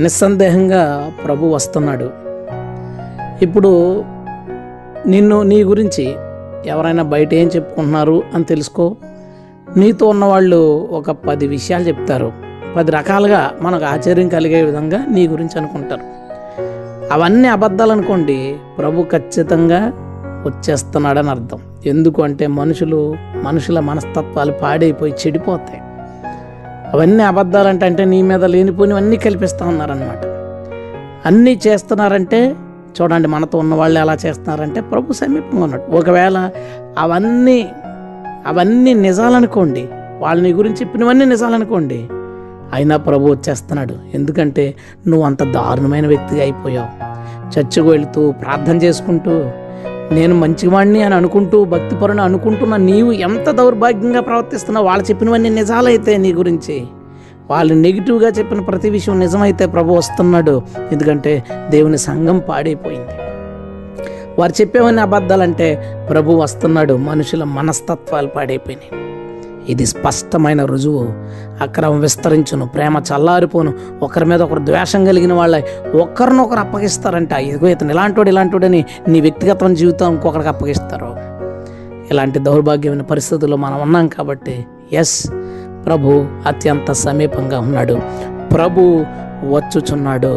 నిస్సందేహంగా ప్రభు వస్తున్నాడు. ఇప్పుడు నీ గురించి ఎవరైనా బయట ఏం చెప్పుకుంటున్నారు అని తెలుసుకో. నీతో ఉన్నవాళ్ళు ఒక 10 విషయాలు చెప్తారు. 10 రకాలుగా మనకు ఆశ్చర్యం కలిగే విధంగా నీ గురించి అనుకుంటారు. అవన్నీ అబద్ధాలు అనుకోండి, ప్రభు ఖచ్చితంగా వచ్చేస్తున్నాడని అర్థం. ఎందుకు అంటే మనుషుల మనస్తత్వాలు పాడైపోయి చెడిపోతాయి. అవన్నీ అబద్ధాలంటే అంటే నీ మీద లేనిపోయినవన్నీ కల్పిస్తూ ఉన్నారనమాట. అన్నీ చేస్తున్నారంటే చూడండి, మనతో ఉన్న వాళ్ళు ఎలా చేస్తున్నారంటే ప్రభు సమీపంగా ఉన్నాడు. ఒకవేళ అవన్నీ నిజాలనుకోండి, వాళ్ళు నీ గురించి చెప్పినవన్నీ నిజాలనుకోండి, అయినా ప్రభు వచ్చేస్తున్నాడు. ఎందుకంటే నువ్వు అంత దారుణమైన వ్యక్తిగా అయిపోయావు. చర్చికి వెళుతూ ప్రార్థన చేసుకుంటూ నేను మంచివాడిని అని అనుకుంటూ భక్తిపరుని అనుకుంటున్న నీవు ఎంత దౌర్భాగ్యంగా ప్రవర్తిస్తున్నావు. వాళ్ళు చెప్పినవన్నీ నిజాలైతే నీ గురించి, వాళ్ళు నెగిటివ్గా చెప్పిన ప్రతి విషయం నిజమైతే ప్రభు వస్తున్నాడు. ఎందుకంటే దేవుని సంఘం పాడైపోయింది. వారు చెప్పేవన్నీ అబద్ధాలంటే ప్రభు వస్తున్నాడు. మనుషుల మనస్తత్వాలు పాడైపోయినాయి. ఇది స్పష్టమైన రుజువు. అక్రమం విస్తరించును, ప్రేమ చల్లారిపోను, ఒకరి మీద ఒకరు ద్వేషం కలిగిన వాళ్ళ ఒకరినొకరు అప్పగిస్తారంట. ఇదిగో ఇతను ఇలాంటోడని నీ వ్యక్తిగత జీవితం ఇంకొకరికి అప్పగిస్తారు. ఇలాంటి దౌర్భాగ్యమైన పరిస్థితుల్లో మనం ఉన్నాం కాబట్టి ప్రభు అత్యంత సమీపంగా ఉన్నాడు. ప్రభు వచ్చుచున్నాడు.